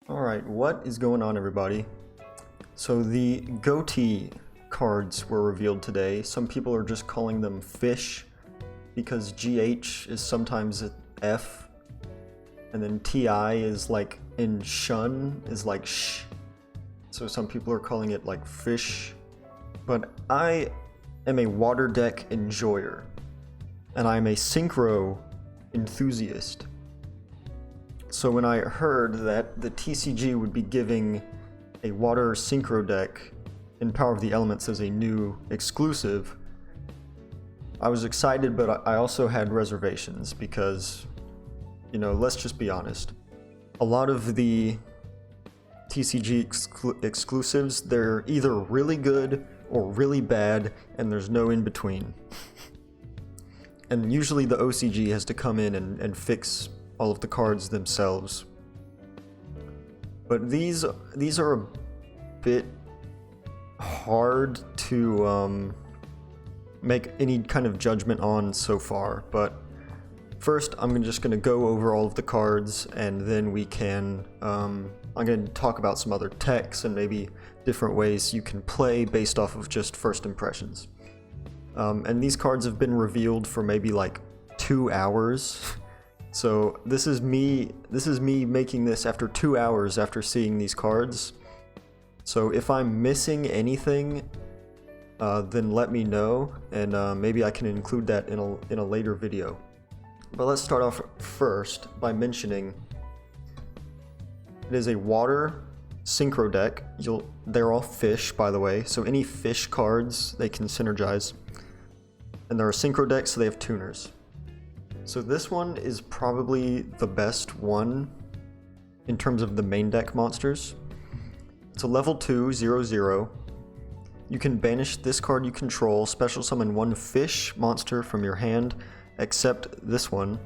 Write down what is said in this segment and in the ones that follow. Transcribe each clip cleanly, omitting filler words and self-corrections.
Alright, what is going on, everybody? So the Ghoti cards were revealed today. Some people are just calling them fish because GH is sometimes an F, and then TI is like in shun is like sh. So some people are calling it like fish. But I am a water deck enjoyer, and I'm a synchro enthusiast. So when I heard that the TCG would be giving a water synchro deck in Power of the Elements as a new exclusive, I was excited, but I also had reservations because, you know, let's just be honest. A lot of the TCG exclusives, they're either really good or really bad, and there's no in between. And usually the OCG has to come in and fix all of the cards themselves. But these are a bit hard to make any kind of judgment on so far. But first, I'm just going to go over all of the cards, and then we can I'm going to talk about some other techs and maybe different ways you can play based off of just first impressions. And these cards have been revealed for maybe like 2 hours. So this is me making this after 2 hours after seeing these cards. So if I'm missing anything, then let me know, and maybe I can include that in a later video. But let's start off first by mentioning it is a water synchro deck. They're all fish, by the way, so any fish cards they can synergize. And they're a synchro deck, so they have tuners. So this one is probably the best one in terms of the main deck monsters. It's a level 2, 0/0. You can banish this card you control, special summon one fish monster from your hand, except this one.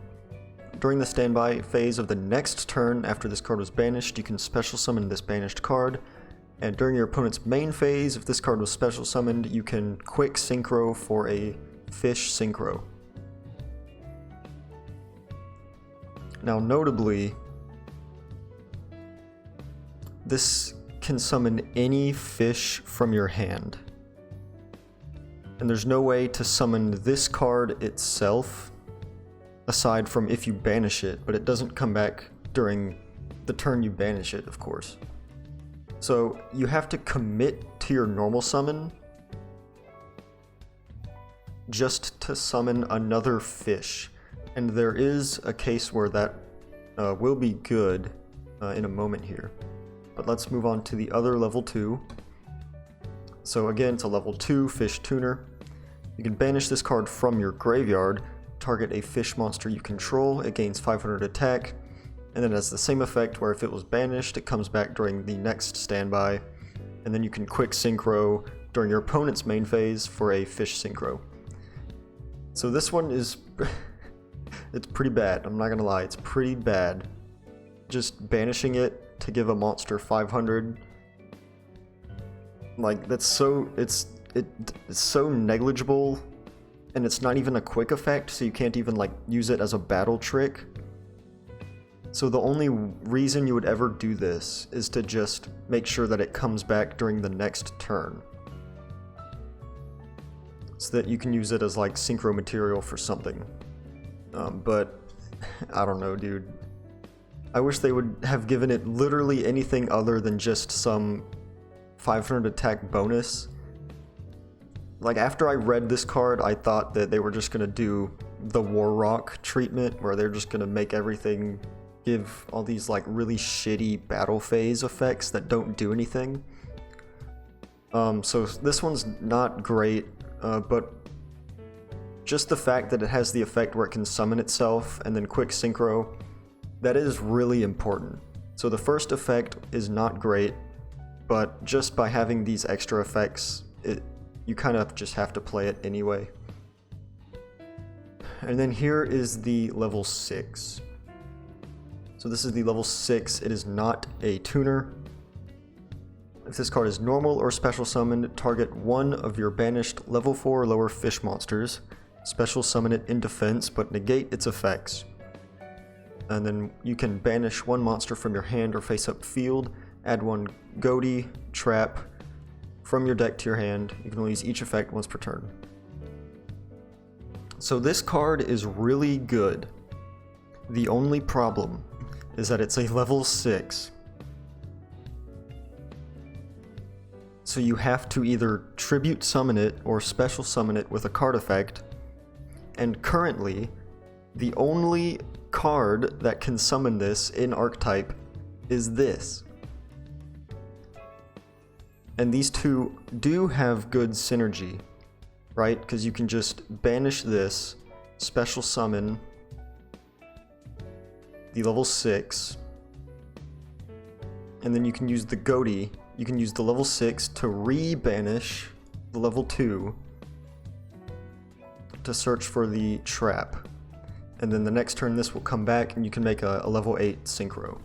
During the standby phase of the next turn after this card was banished, you can special summon this banished card. And during your opponent's main phase, if this card was special summoned, you can quick synchro for a fish synchro. Now, notably, this can summon any fish from your hand. And there's no way to summon this card itself, aside from if you banish it, but it doesn't come back during the turn you banish it, of course. So you have to commit to your normal summon just to summon another fish. And there is a case where that will be good in a moment here. But let's move on to the other level 2. So again, it's a level 2 fish tuner. You can banish this card from your graveyard, target a fish monster you control, it gains 500 attack, and then it has the same effect where if it was banished, it comes back during the next standby, and then you can quick synchro during your opponent's main phase for a fish synchro. So this one is it's pretty bad, I'm not gonna lie, it's pretty bad. Just banishing it to give a monster 500, like that's so, it's so negligible, and it's not even a quick effect, so you can't even like use it as a battle trick. So the only reason you would ever do this is to just make sure that it comes back during the next turn, so that you can use it as like synchro material for something. But I don't know, dude. I wish they would have given it literally anything other than just some 500 attack bonus. Like, after I read this card, I thought that they were just gonna do the War Rock treatment, where they're just gonna make everything give all these like really shitty battle phase effects that don't do anything. So this one's not great, but just the fact that it has the effect where it can summon itself and then quick synchro, that is really important. So the first effect is not great, but just by having these extra effects, you kind of just have to play it anyway. And then here is the level 6. So this is the level 6, it is not a tuner. If this card is normal or special summoned, target one of your banished level 4 or lower fish monsters. Special summon it in defense, but negate its effects. and then you can banish one monster from your hand or face-up field, add one Ghoti, trap, from your deck to your hand. You can only use each effect once per turn. So this card is really good. The only problem is that it's a level 6. So you have to either tribute summon it or special summon it with a card effect. And currently, the only card that can summon this in Archetype is this. And these two do have good synergy, right? Because you can just banish this, special summon the level 6, and then you can use the Ghoti. You can use the level 6 to re-banish the level 2 to search for the trap. And then the next turn this will come back and you can make a level 8 synchro.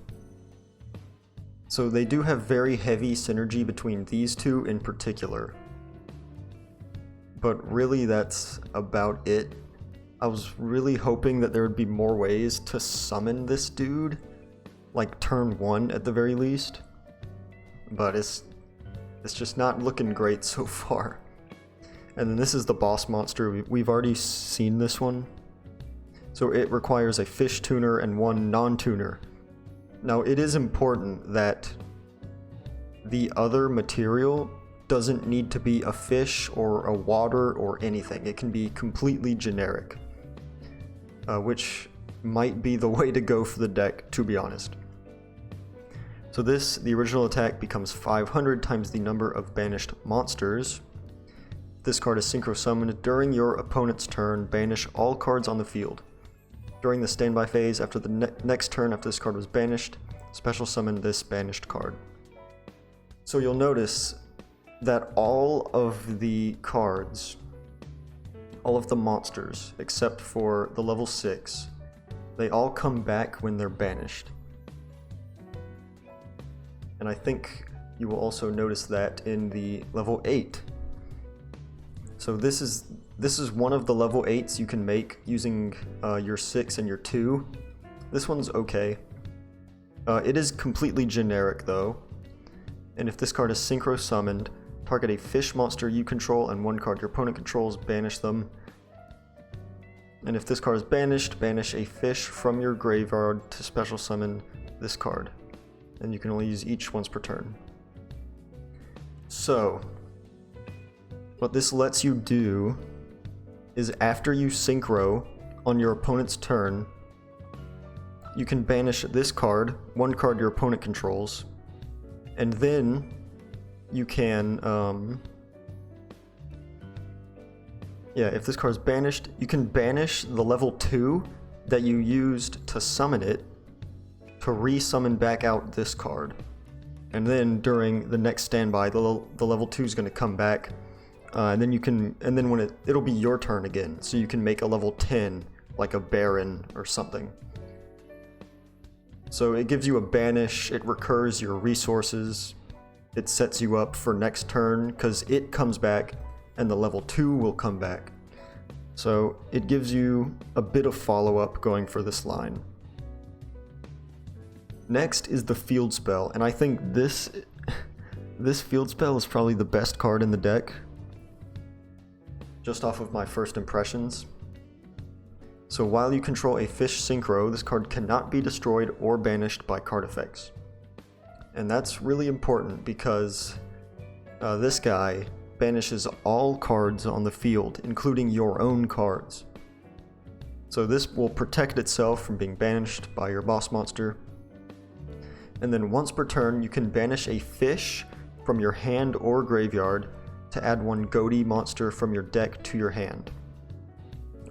So they do have very heavy synergy between these two in particular. But really that's about it. I was really hoping that there would be more ways to summon this dude, like turn 1 at the very least. But it's just not looking great so far. And then this is the boss monster. We've already seen this one. So it requires a fish tuner and one non-tuner. Now it is important that the other material doesn't need to be a fish or a water or anything. It can be completely generic, which might be the way to go for the deck, to be honest. So the original attack becomes 500 times the number of banished monsters. This card is synchro summoned during your opponent's turn. Banish all cards on the field. During the standby phase, after the next turn after this card was banished, special summon this banished card. So you'll notice that all of the cards, all of the monsters, except for the level 6, they all come back when they're banished. And I think you will also notice that in the level 8. So this is one of the level 8s you can make using your 6 and your 2. This one's okay. It is completely generic though. And if this card is synchro summoned, target a fish monster you control and one card your opponent controls, banish them. And if this card is banished, banish a fish from your graveyard to special summon this card. And you can only use each once per turn. So, what this lets you do is after you synchro on your opponent's turn, you can banish this card, one card your opponent controls, and then you can, if this card is banished, you can banish the level 2 that you used to summon it to re-summon back out this card. And then during the next standby, the level 2 is going to come back, and then when it'll be your turn again, so you can make a level 10, like a Baron or something. So it gives you a banish, it recurs your resources, it sets you up for next turn, because it comes back, and the level 2 will come back. So it gives you a bit of follow-up going for this line. Next is the field spell, and I think this field spell is probably the best card in the deck, just off of my first impressions. So while you control a fish synchro, this card cannot be destroyed or banished by card effects. And that's really important because this guy banishes all cards on the field, including your own cards. So this will protect itself from being banished by your boss monster. And then once per turn, you can banish a fish from your hand or graveyard to add one Ghoti monster from your deck to your hand.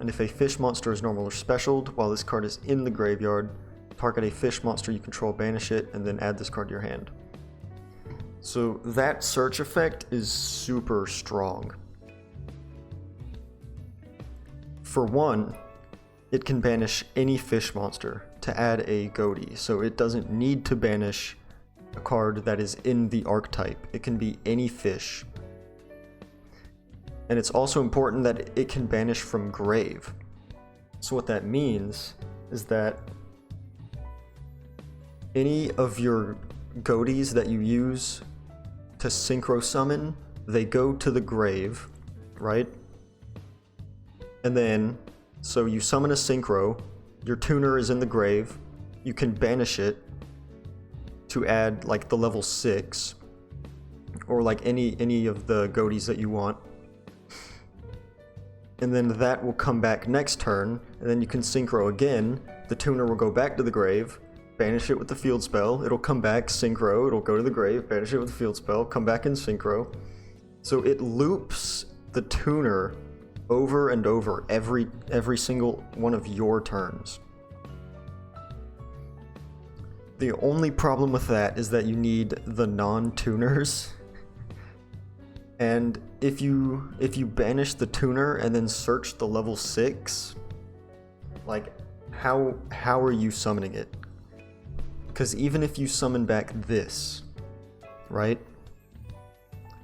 And if a fish monster is normal or specialed while this card is in the graveyard, target a fish monster you control, banish it, and then add this card to your hand. So that search effect is super strong. For one, it can banish any fish monster to add a Ghoti, so it doesn't need to banish a card that is in the archetype. It can be any fish. And it's also important that it can banish from grave. So what that means is that any of your Ghotis that you use to synchro summon, they go to the grave, right? And then, so you summon a synchro, your tuner is in the grave, you can banish it to add like the level 6, or like any of the Ghotis that you want. And then that will come back next turn, and then you can synchro again, the tuner will go back to the grave, banish it with the field spell, it'll come back, synchro, it'll go to the grave, banish it with the field spell, come back and synchro. So it loops the tuner over and over every single one of your turns. The only problem with that is that you need the non-tuners. And if you banish the tuner and then search the level 6, like how are you summoning it? Because even if you summon back this, right?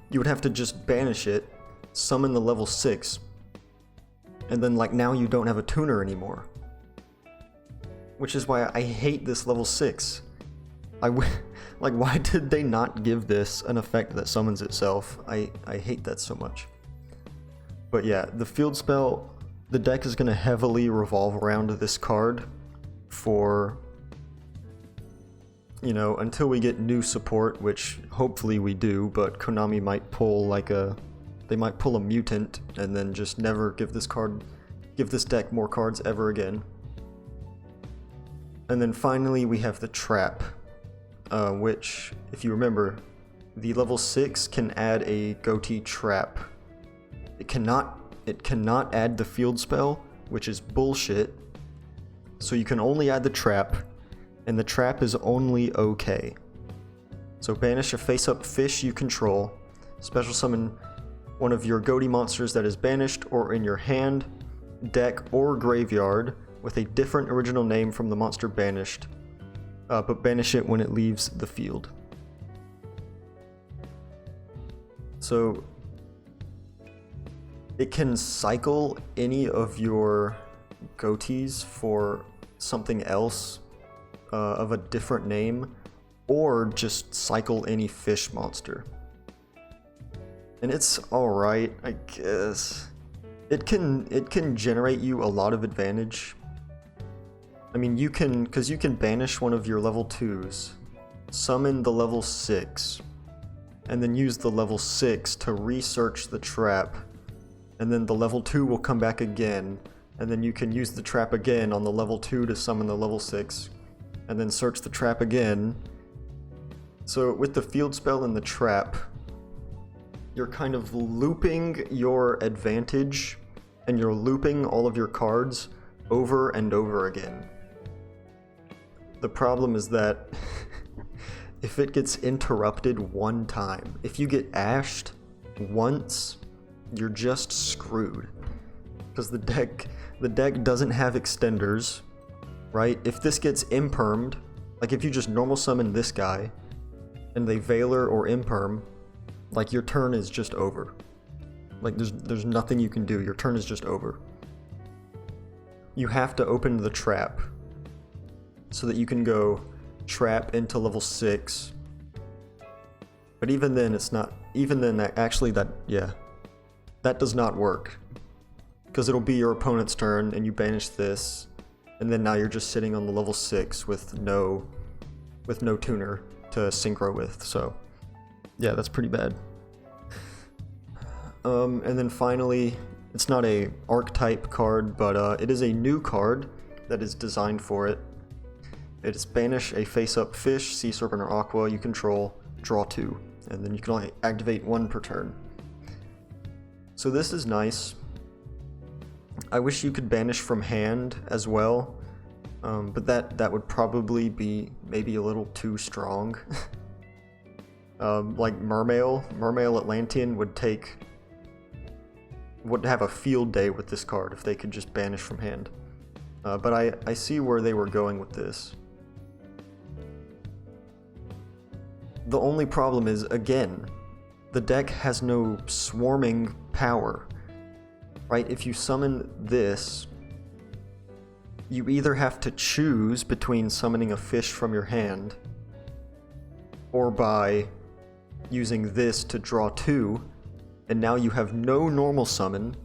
You would have to just banish it, summon the level 6, and then like now you don't have a tuner anymore. Which is why I hate this level 6. Like, why did they not give this an effect that summons itself? I hate that so much. But yeah, the field spell, the deck is going to heavily revolve around this card for, you know, until we get new support, which hopefully we do, but Konami might pull like they might pull a mutant and then just never give this deck more cards ever again. And then finally we have the trap. Which, if you remember, the level 6 can add a Ghoti trap. It cannot add the field spell, which is bullshit. So you can only add the trap, and the trap is only okay. So banish a face-up fish you control, special summon one of your Ghoti monsters that is banished or in your hand, deck, or graveyard with a different original name from the monster banished. But banish it when it leaves the field. So it can cycle any of your Ghotis for something else of a different name, or just cycle any fish monster. And it's alright, I guess. It can generate you a lot of advantage. I mean, because you can banish one of your level 2s, summon the level 6, and then use the level 6 to research the trap, and then the level 2 will come back again, and then you can use the trap again on the level 2 to summon the level 6, and then search the trap again. So with the field spell and the trap, you're kind of looping your advantage, and you're looping all of your cards over and over again. The problem is that if it gets interrupted one time, if you get ashed once, you're just screwed. Because the deck doesn't have extenders, right? If this gets impermed, like if you just normal summon this guy, and they Veiler or imperm, like your turn is just over. Like there's nothing you can do, your turn is just over. You have to open the trap so that you can go trap into level 6. But even then that does not work. Because it'll be your opponent's turn and you banish this, and then now you're just sitting on the level 6 with no tuner to synchro with, so yeah, that's pretty bad. And then finally, it's not a archetype card, but it is a new card that is designed for it. It is banish a face-up fish, sea serpent, or aqua you control, draw 2, and then you can only activate 1 per turn. So this is nice. I wish you could banish from hand as well, but that would probably be maybe a little too strong. Like Mermail Atlantean would have a field day with this card if they could just banish from hand. But I see where they were going with this. The only problem is, again, the deck has no swarming power, right? If you summon this, you either have to choose between summoning a fish from your hand or by using this to draw 2, and now you have no normal summon.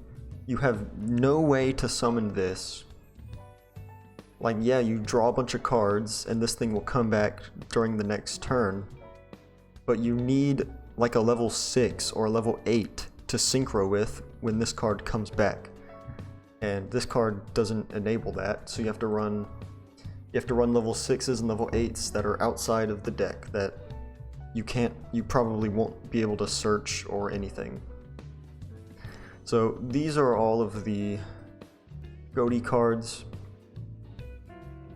You have no way to summon this. Like, yeah, you draw a bunch of cards and this thing will come back during the next turn, but you need like a level 6 or a level 8 to synchro with when this card comes back. And this card doesn't enable that, so you have to run level 6s and level 8s that are outside of the deck that you probably won't be able to search or anything. So these are all of the Ghoti cards.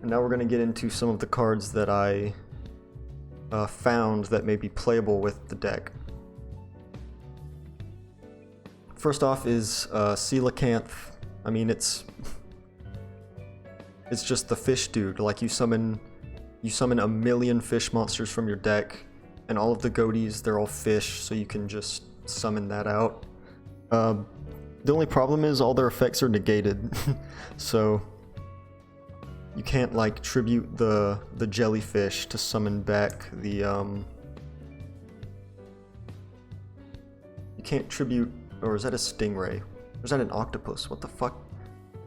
And now we're going to get into some of the cards that I found that may be playable with the deck. First off is Coelacanth. I mean, it's just the fish dude. Like, you summon a million fish monsters from your deck, and all of the Ghotis, they're all fish, so you can just summon that out. The only problem is all their effects are negated, so you can't like tribute the jellyfish to summon back the you can't tribute, or is that a stingray? Or is that an octopus? What the fuck?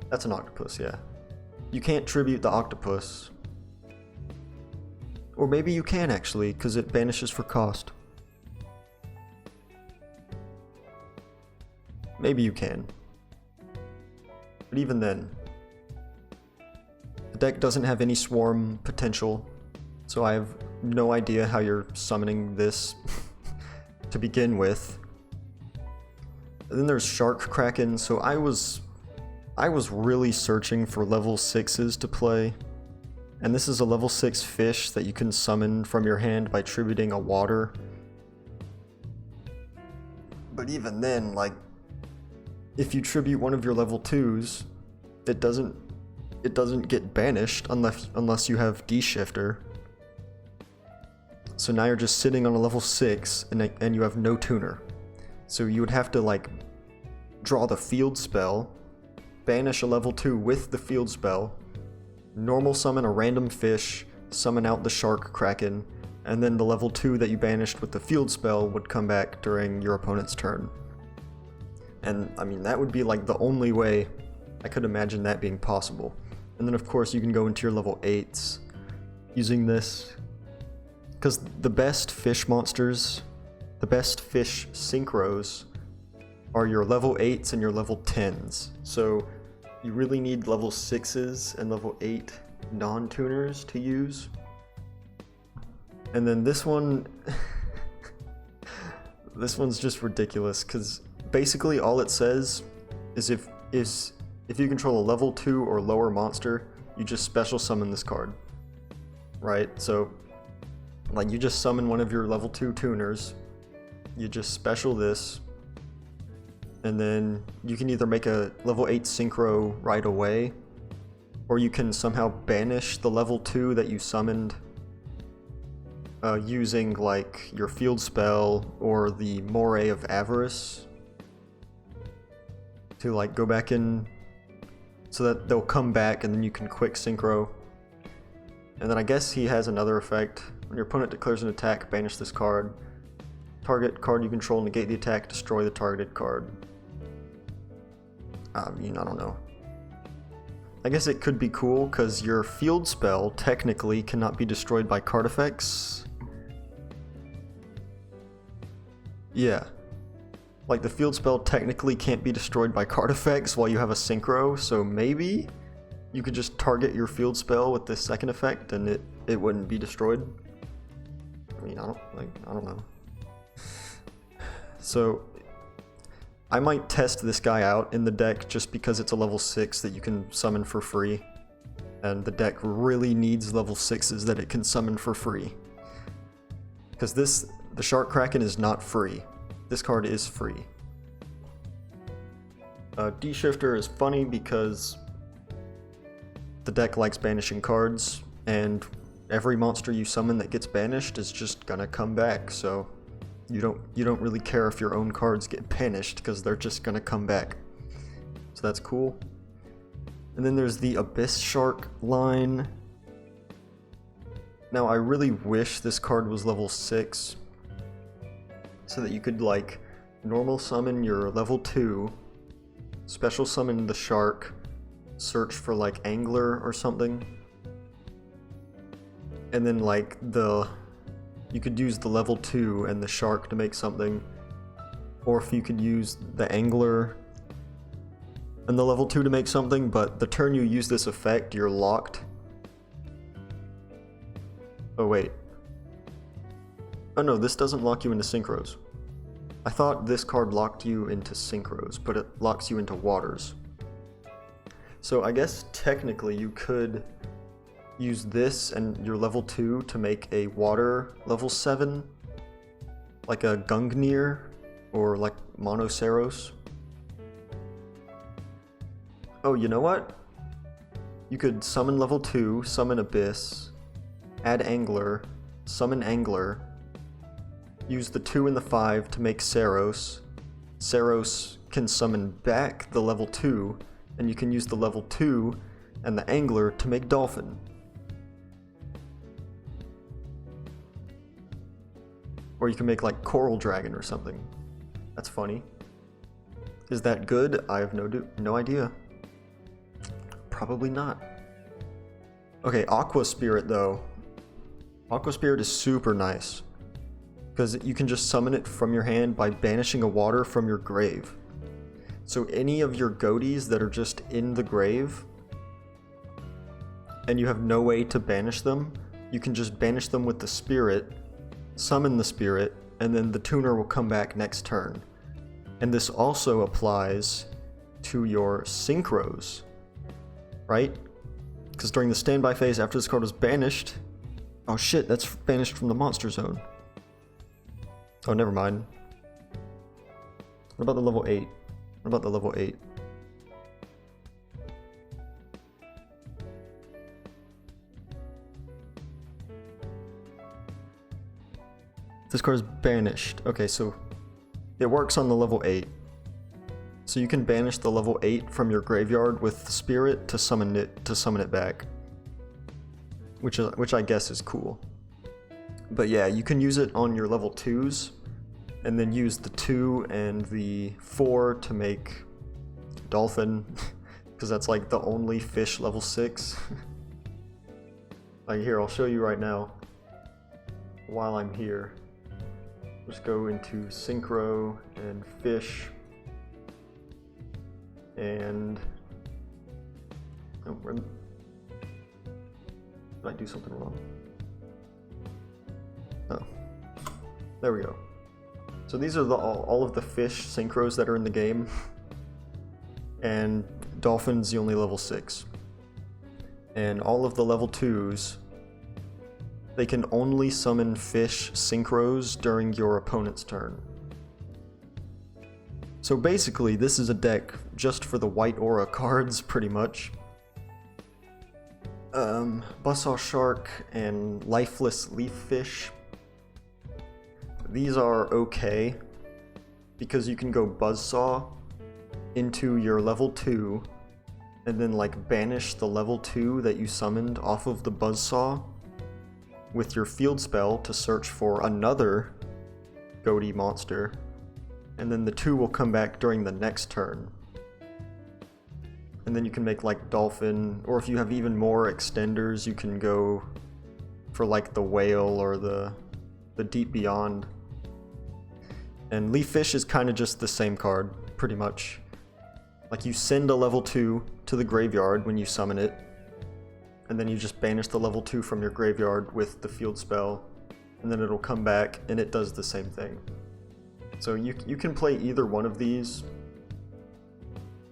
That's an octopus, yeah. You can't tribute the octopus. Or maybe you can actually, because it banishes for cost. Maybe you can. But even then, the deck doesn't have any swarm potential, so I have no idea how you're summoning this to begin with. And then there's Shark Kraken, so I was really searching for level 6s to play. And this is a level 6 fish that you can summon from your hand by tributing a water. But even then, like, if you tribute one of your level 2s, it doesn't get banished unless you have D-Shifter. So now you're just sitting on a level 6 and you have no tuner. So you would have to like draw the field spell, banish a level 2 with the field spell, normal summon a random fish, summon out the Shark Kraken, and then the level 2 that you banished with the field spell would come back during your opponent's turn. And I mean, that would be like the only way I could imagine that being possible. And then of course you can go into your level 8s using this, because the best fish monsters, the best fish synchros are your level 8s and your level 10s. So you really need level 6s and level 8 non-tuners to use. And then this one, this one's just ridiculous, because basically all it says is if you control a level 2 or lower monster, you just special summon this card. Right? So like, you just summon one of your level 2 tuners, you just special this, and then you can either make a level 8 synchro right away, or you can somehow banish the level 2 that you summoned using like your field spell or the Moray of Avarice to like go back in, so that they'll come back and then you can quick synchro. And then I guess he has another effect. When your opponent declares an attack, banish this card. Target card you control, negate the attack, destroy the targeted card. I mean, I don't know. I guess it could be cool, because your field spell technically cannot be destroyed by card effects. Yeah. Like, the field spell technically can't be destroyed by card effects while you have a synchro, so maybe you could just target your field spell with this second effect and it wouldn't be destroyed. I mean, I don't know. So I might test this guy out in the deck just because it's a level 6 that you can summon for free. And the deck really needs level 6s that it can summon for free. Because the Shark Kraken is not free. This card is free. D-Shifter is funny because the deck likes banishing cards, and every monster you summon that gets banished is just gonna come back, so you don't really care if your own cards get banished because they're just gonna come back. So that's cool. And then there's the Abyss Shark line. Now I really wish this card was level 6 so that you could like normal summon your level 2, special summon the shark, search for like angler or something, and then like you could use the level 2 and the shark to make something, or if you could use the angler and the level 2 to make something, but the turn you use this effect, you're locked. Oh wait. Oh no, this doesn't lock you into synchros. I thought this card locked you into synchros, but it locks you into waters. So I guess technically you could use this and your level 2 to make a water level 7, like a Gungnir or like Monoceros. Oh, you know what? You could summon level 2, summon Abyss, add Angler, summon Angler, use the 2 and the 5 to make Saros. Saros can summon back the level 2, and you can use the level 2 and the Angler to make Dolphin. Or you can make like Coral Dragon or something. That's funny. Is that good? I have no idea. Probably not. Okay, Aqua Spirit though. Aqua Spirit is super nice, because you can just summon it from your hand by banishing a water from your grave. So any of your Ghotis that are just in the grave, and you have no way to banish them, you can just banish them with the spirit, summon the spirit, and then the tuner will come back next turn. And this also applies to your synchros, right? Because during the standby phase after this card was banished, oh shit, that's banished from the monster zone. Oh, never mind. What about the level 8? What about the level 8? This card is banished. Okay, so it works on the level 8. So you can banish the level 8 from your graveyard with the spirit to summon it back. Which I guess is cool. But yeah, you can use it on your level 2s, and then use the 2 and the 4 to make Dolphin, because that's like the only fish level 6. Like here, I'll show you right now. While I'm here, just go into Synchro and Fish, and oh, did I do something wrong? Oh, there we go. So these are all of the fish synchros that are in the game, and Dolphin's the only level 6. And all of the level 2s, they can only summon fish synchros during your opponent's turn. So basically, this is a deck just for the white aura cards, pretty much. Buzzsaw Shark and Lifeless Leaf Fish. These are okay, because you can go Buzzsaw into your level 2, and then like banish the level 2 that you summoned off of the Buzzsaw with your field spell to search for another Ghoti monster, and then the 2 will come back during the next turn. And then you can make like Dolphin, or if you have even more extenders, you can go for like the Whale or the Deep Beyond. And Leaf Fish is kind of just the same card, pretty much. Like you send a level 2 to the graveyard when you summon it, and then you just banish the level 2 from your graveyard with the field spell, and then it'll come back and it does the same thing. So you can play either one of these.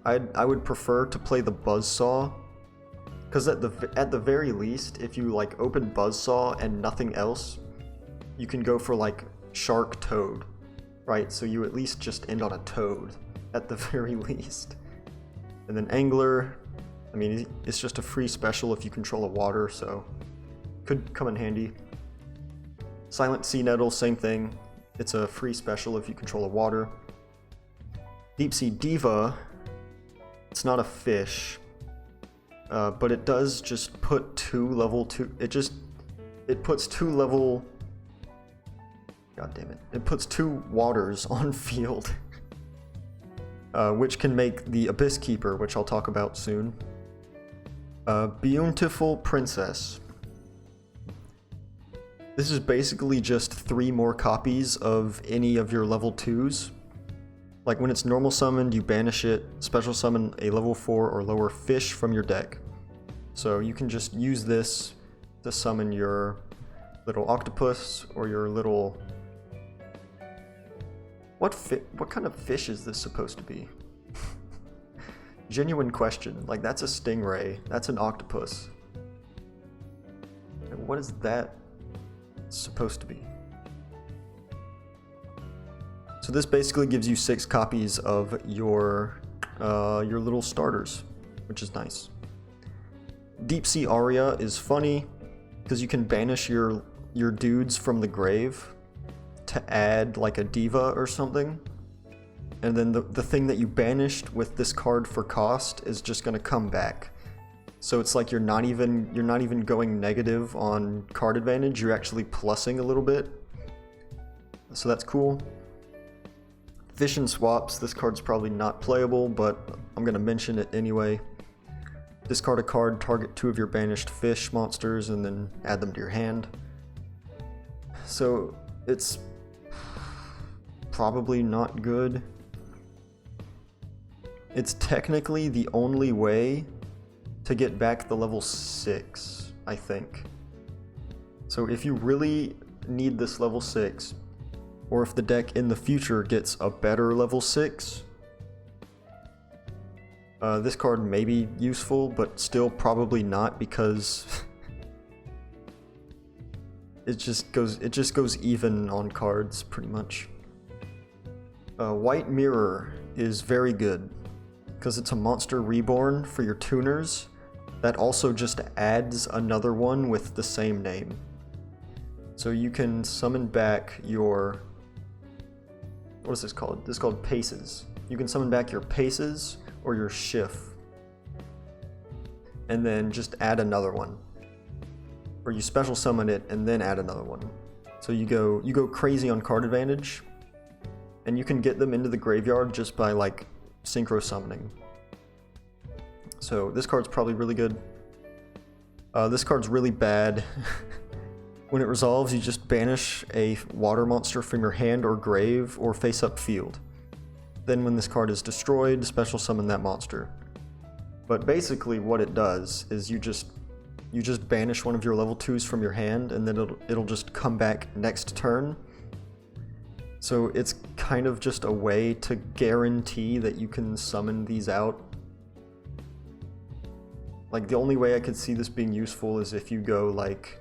I would prefer to play the Buzzsaw, because at the very least, if you like open Buzzsaw and nothing else, you can go for like Shark Toad, right? So you at least just end on a Toad at the very least. And then Angler, I mean, it's just a free special if you control a water, so could come in handy. Silent Sea Nettle, same thing. It's a free special if you control a water. Deep Sea Diva, it's not a fish, but it does just put two level 2, it puts two level, god damn it, it puts 2 waters on field, which can make the Abyss Keeper, which I'll talk about soon, a beautiful princess. This is basically just 3 more copies of any of your level 2s. Like when it's normal summoned, you banish it, special summon a level 4 or lower fish from your deck. So you can just use this to summon your little octopus or your little... What kind of fish is this supposed to be? Genuine question. Like, that's a stingray. That's an octopus. And what is that supposed to be? So this basically gives you 6 copies of your little starters, which is nice. Deep Sea Aria is funny because you can banish your dudes from the grave to add like a diva or something, and then the thing that you banished with this card for cost is just gonna come back. So it's like you're not even going negative on card advantage, you're actually plussing a little bit. So that's cool. Fish and Swaps, this card's probably not playable, but I'm gonna mention it anyway. Discard a card, target 2 of your banished fish monsters, and then add them to your hand. So it's probably not good. It's technically the only way to get back the level 6, I think. So if you really need this level 6, or if the deck in the future gets a better level 6, this card may be useful, but still probably not, because it just goes even on cards pretty much. White Mirror is very good because it's a monster reborn for your tuners that also just adds another one with the same name. So you can summon back your... what is this called? This is called Paces. You can summon back your Paces or your Shift, and then just add another one. Or you special summon it and then add another one. So you go crazy on card advantage, and you can get them into the graveyard just by like synchro summoning. So this card's probably really good. This card's really bad. When it resolves, you just banish a water monster from your hand or grave or face up field. Then when this card is destroyed, special summon that monster. But basically what it does is you just banish one of your level 2s from your hand, and then it'll just come back next turn. So it's kind of just a way to guarantee that you can summon these out. Like, the only way I could see this being useful is if you go like...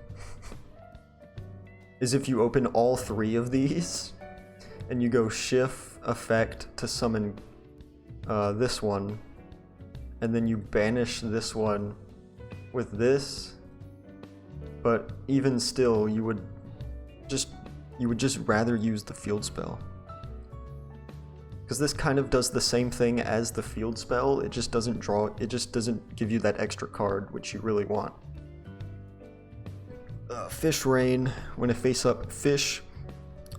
is if you open all 3 of these, and you go Shift, Effect to summon this one, and then you banish this one with this, but even still, you would just rather use the field spell. Because this kind of does the same thing as the field spell, it just doesn't give you that extra card, which you really want. Fish Rain, when a face-up fish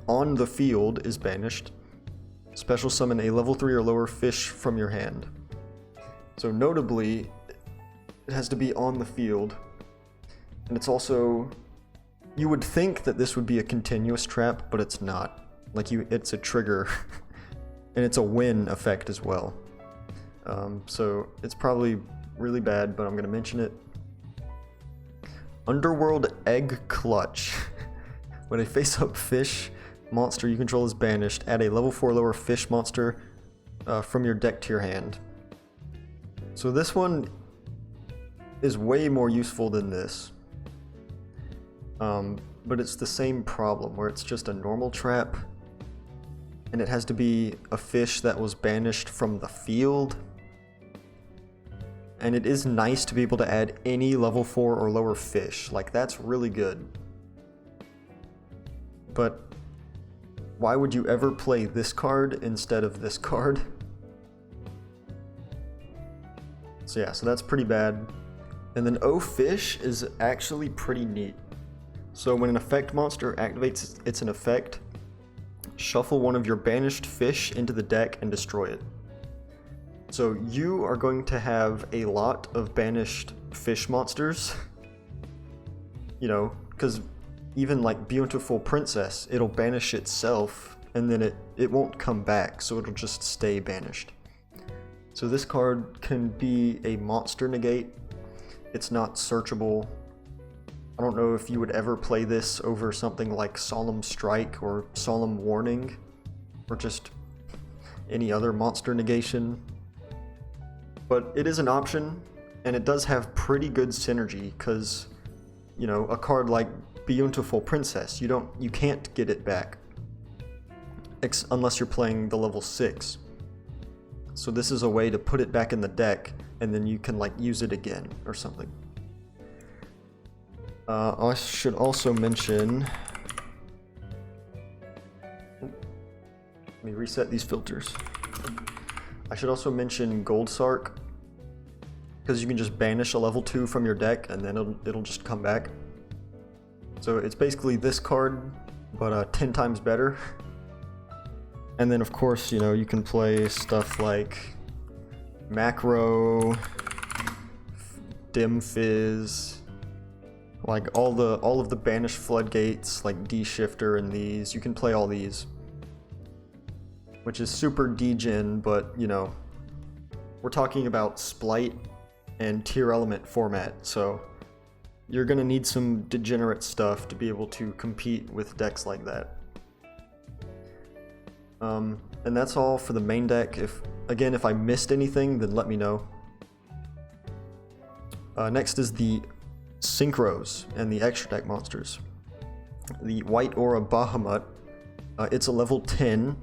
on the field is banished, special summon a level 3 or lower fish from your hand. So notably, it has to be on the field, and it's also... you would think that this would be a continuous trap, but it's not. Like, it's a trigger, and it's a win effect as well. So it's probably really bad, but I'm gonna mention it. Underworld Egg Clutch. When a face-up fish monster you control is banished, add a level 4 lower fish monster from your deck to your hand. So this one is way more useful than this. But it's the same problem, where it's just a normal trap, and it has to be a fish that was banished from the field. And it is nice to be able to add any level 4 or lower fish. Like, that's really good. But why would you ever play this card instead of this card? So yeah, so that's pretty bad. And then O Fish is actually pretty neat. So when an effect monster activates its an effect, shuffle one of your banished fish into the deck and destroy it. So you are going to have a lot of banished fish monsters. You know, because even like Beautiful Princess, it'll banish itself and then it won't come back, so it'll just stay banished. So this card can be a monster negate. It's not searchable. I don't know if you would ever play this over something like Solemn Strike or Solemn Warning, or just any other monster negation. But it is an option, and it does have pretty good synergy, because, you know, a card like Beautiful Princess, you can't get it back. Unless you're playing the level 6. So this is a way to put it back in the deck, and then you can like use it again or something. I should also mention... Let me reset these filters. I should also mention Gold Sark, because you can just banish a level 2 from your deck and then it'll just come back. So it's basically this card, but 10 times better. And then of course, you know, you can play stuff like Macro, Dim Fizz, like all of the banished floodgates, like D-Shifter and these. You can play all these, which is super degen, but you know, we're talking about Splight and Tier Element format, so you're gonna need some degenerate stuff to be able to compete with decks like that. And that's all for the main deck. If I missed anything, then let me know. Next is the Synchros and the extra deck monsters. The White Aura Bahamut, it's a level 10,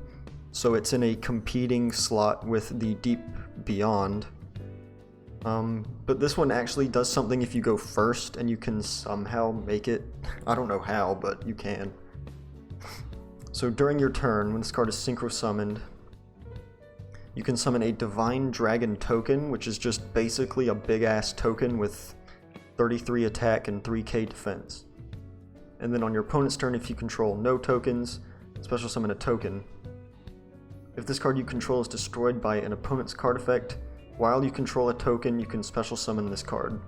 so it's in a competing slot with the Deep Beyond. But this one actually does something if you go first, and you can somehow make it. I don't know how, but you can. So during your turn, when this card is Synchro summoned, you can summon a Divine Dragon token, which is just basically a big-ass token with 33 attack and 3k defense. And then on your opponent's turn, if you control no tokens, special summon a token. If this card you control is destroyed by an opponent's card effect, while you control a token, you can special summon this card.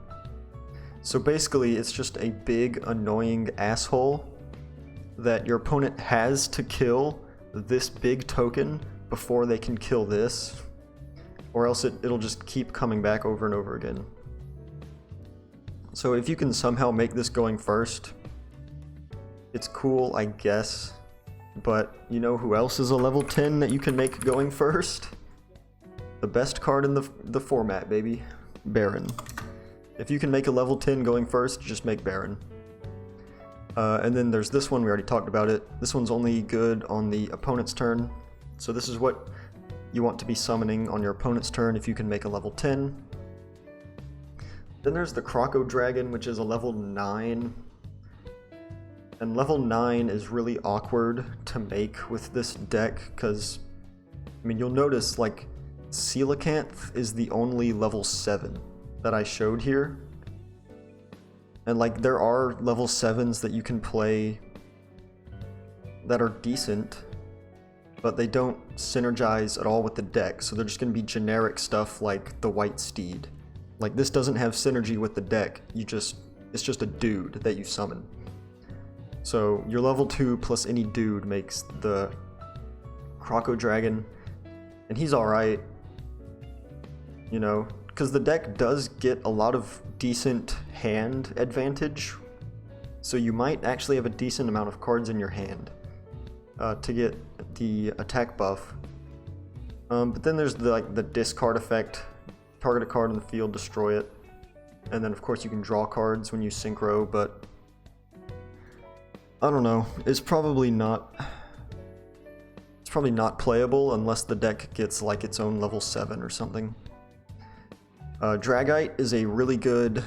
So basically, it's just a big, annoying asshole that your opponent has to kill this big token before they can kill this, or else it'll just keep coming back over and over again. So if you can somehow make this going first, it's cool, I guess, but you know who else is a level 10 that you can make going first? The best card in the format, baby. Baron. If you can make a level 10 going first, just make Baron. And then there's this one, we already talked about it. This one's only good on the opponent's turn. So this is what you want to be summoning on your opponent's turn if you can make a level 10. Then there's the Croco Dragon, which is a level 9. And level 9 is really awkward to make with this deck, because, I mean, you'll notice, like, Coelacanth is the only level 7 that I showed here. And like, there are level 7s that you can play that are decent, but they don't synergize at all with the deck, so they're just going to be generic stuff like the White Steed. Like, this doesn't have synergy with the deck, it's just a dude that you summon. So your level 2 plus any dude makes the Croco Dragon, and he's alright, you know, because the deck does get a lot of decent hand advantage, so you might actually have a decent amount of cards in your hand to get the attack buff. But then there's the discard effect. Target a card in the field, destroy it, and then of course you can draw cards when you synchro, but I don't know, it's probably not playable unless the deck gets like its own level 7 or something. Dragite is a really good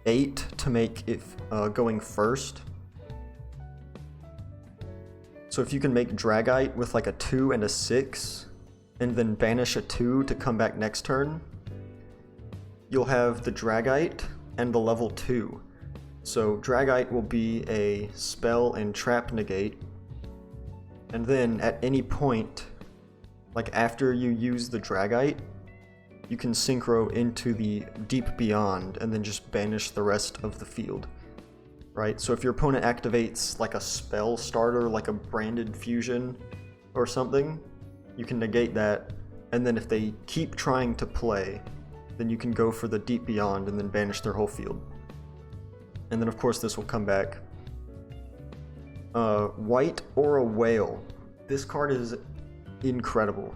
8 to make it going first. So if you can make Dragite with like a 2 and a 6, and then banish a 2 to come back next turn, you'll have the Dragite, and the level 2. So Dragite will be a spell and trap negate, and then at any point, like after you use the Dragite, you can synchro into the Deep Beyond and then just banish the rest of the field. Right? So if your opponent activates like a spell starter, like a branded fusion or something, you can negate that, and then if they keep trying to play, then you can go for the Deep Beyond and then banish their whole field. And then of course this will come back. White Aura Whale. This card is incredible.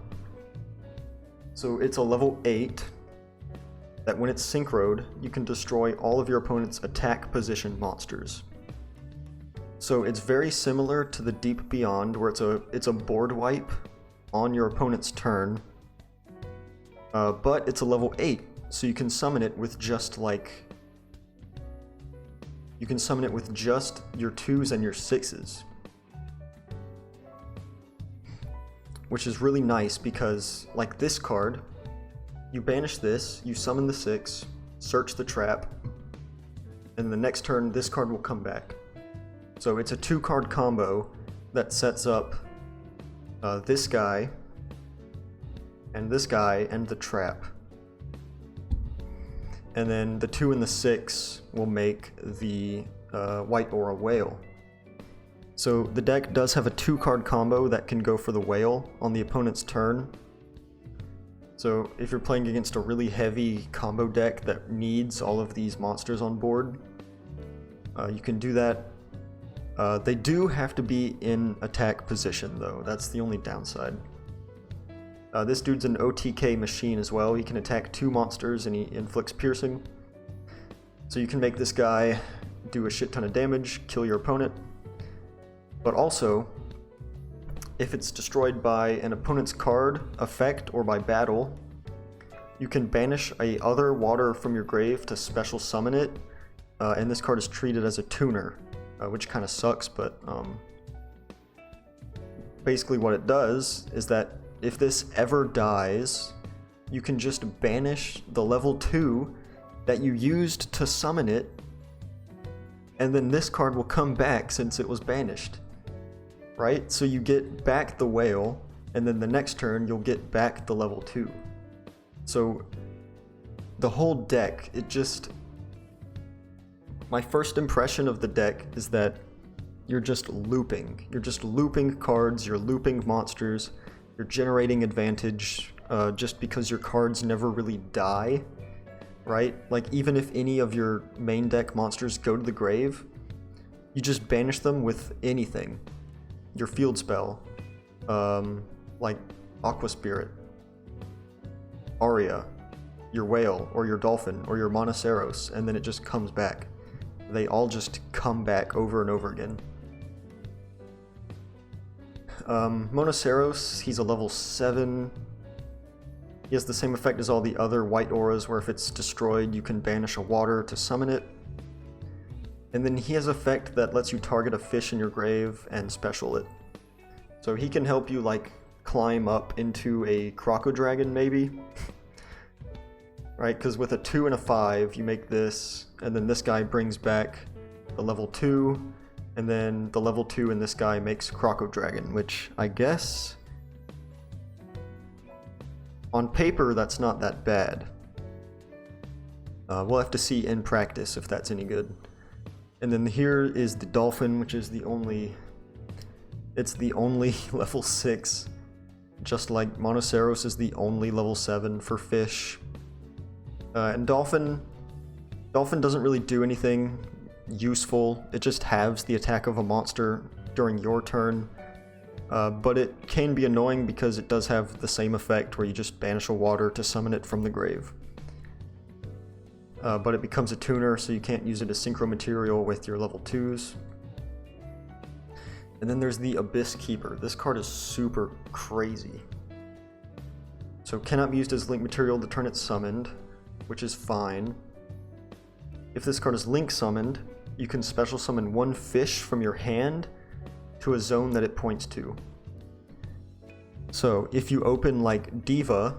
So it's a level 8 that when it's synchroed, you can destroy all of your opponent's attack position monsters. So it's very similar to the Deep Beyond, where it's a board wipe on your opponent's turn, but it's a level 8, so you can summon it with just your 2s and your 6s. Which is really nice because, like this card, you banish this, you summon the 6, search the trap, and the next turn this card will come back. So it's a 2-card combo that sets up this guy, and the trap. And then the 2 and the 6 will make the White Aura Whale. So the deck does have a 2-card combo that can go for the whale on the opponent's turn. So if you're playing against a really heavy combo deck that needs all of these monsters on board, you can do that. They do have to be in attack position though, that's the only downside. This dude's an OTK machine as well. He can attack 2 monsters and he inflicts piercing. So you can make this guy do a shit ton of damage, kill your opponent. But also, if it's destroyed by an opponent's card, effect, or by battle, you can banish a other water from your grave to special summon it, and this card is treated as a tuner, which kind of sucks, but basically what it does is that if this ever dies, you can just banish the level 2 that you used to summon it, and then this card will come back since it was banished. Right? So you get back the whale, and then the next turn you'll get back the level 2. So the whole deck, my first impression of the deck is that you're just looping. You're just looping cards, you're looping monsters, you're generating advantage just because your cards never really die, right? Like even if any of your main deck monsters go to the grave, you just banish them with anything. Your field spell, like Aqua Spirit, Aria, your whale, or your dolphin, or your Monoceros, and then it just comes back. They all just come back over and over again. Monoceros, he's a level 7. He has the same effect as all the other white auras, where if it's destroyed, you can banish a water to summon it. And then he has an effect that lets you target a fish in your grave and special it. So he can help you like climb up into a Crocodragon maybe. Right, because with a 2 and a 5 you make this, and then this guy brings back the level 2, and then the level 2 in this guy makes Crocodragon, which I guess on paper that's not that bad. We'll have to see in practice if that's any good. And then here is the dolphin, which is the only level 6, just like Monoceros is the only level 7 for fish. And dolphin doesn't really do anything useful. It just halves the attack of a monster during your turn, but it can be annoying because it does have the same effect where you just banish a water to summon it from the grave. But it becomes a tuner, so you can't use it as synchro material with your level 2s. And then there's the Abyss Keeper. This card is super crazy. So cannot be used as link material to turn it summoned, which is fine. If this card is link summoned, you can special summon 1 fish from your hand to a zone that it points to. So if you open like Diva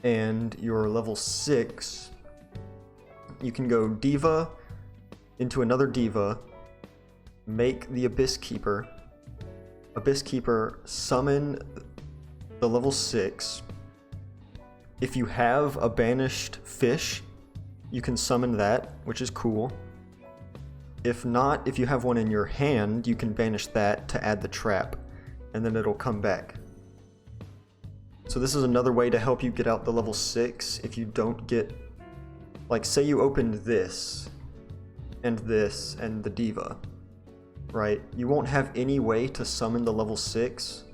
and you're level 6, you can go Diva into another Diva, make the Abyss Keeper, summon the level 6. If you have a banished fish, you can summon that, which is cool. If not, if you have one in your hand, you can banish that to add the trap, and then it'll come back. So this is another way to help you get out the level 6 if you don't get, like, say you opened this, and the Diva, right? You won't have any way to summon the level 6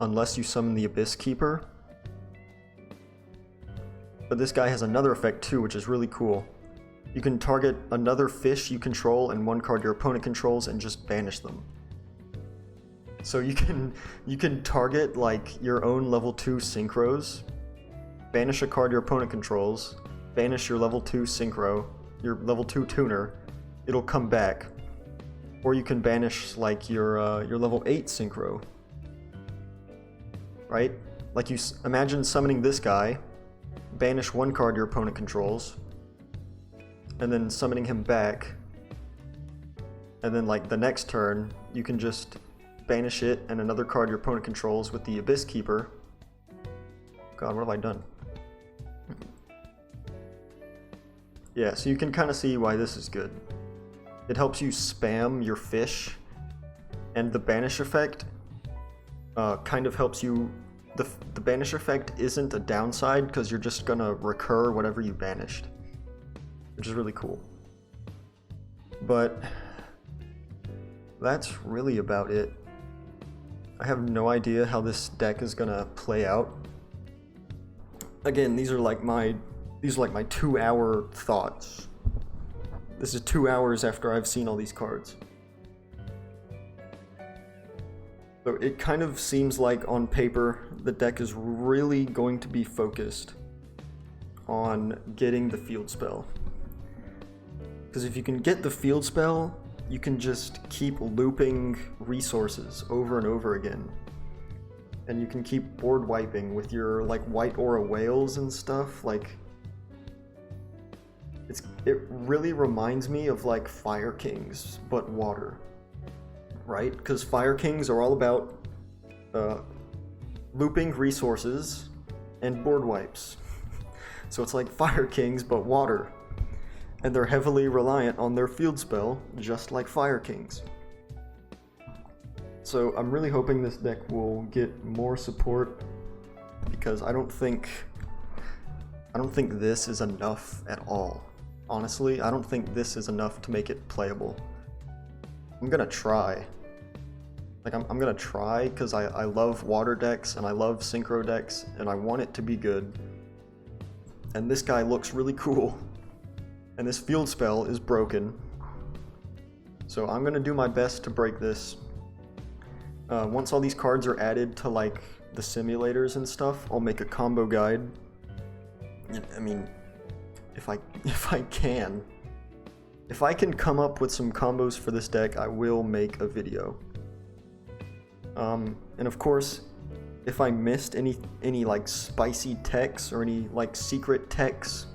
unless you summon the Abyss Keeper. But this guy has another effect too, which is really cool. You can target another fish you control and one card your opponent controls and just banish them. So you can target like your own level 2 synchros, banish a card your opponent controls, banish your level 2 synchro, your level 2 tuner, it'll come back. Or you can banish like your level 8 synchro. Right? Like you imagine summoning this guy, banish one card your opponent controls, and then summoning him back, and then like the next turn you can just banish it and another card your opponent controls with the Abyss Keeper. God, what have I done? Yeah, so you can kind of see why this is good. It helps you spam your fish, and the banish effect kind of helps you. The banish effect isn't a downside because you're just gonna recur whatever you banished, which is really cool. But that's really about it. I have no idea how this deck is gonna play out. Again, these are like my 2-hour thoughts. This is 2 hours after I've seen all these cards. So it kind of seems like on paper the deck is really going to be focused on getting the field spell. Because if you can get the field spell, you can just keep looping resources over and over again. And you can keep board wiping with your like white aura whales and stuff. Like it really reminds me of like Fire Kings, but water. Right? Because Fire Kings are all about looping resources and board wipes. So it's like Fire Kings, but water. And they're heavily reliant on their field spell, just like Fire Kings. So I'm really hoping this deck will get more support, because I don't think this is enough at all. Honestly, I don't think this is enough to make it playable. I'm gonna try. Like, I'm gonna try, because I love water decks, and I love synchro decks, and I want it to be good. And this guy looks really cool. And this field spell is broken. So I'm gonna do my best to break this. Once all these cards are added to, like, the simulators and stuff, I'll make a combo guide. I mean, if I can come up with some combos for this deck, I will make a video. And of course, if I missed any like spicy techs or any like secret techs,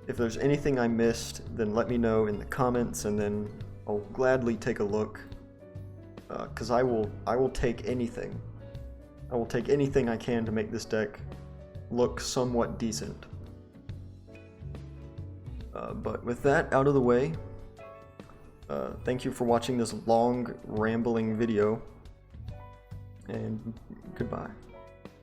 if there's anything I missed, then let me know in the comments, and then I'll gladly take a look. Because I will take anything. I will take anything I can to make this deck look somewhat decent. But with that out of the way, thank you for watching this long, rambling video, and goodbye.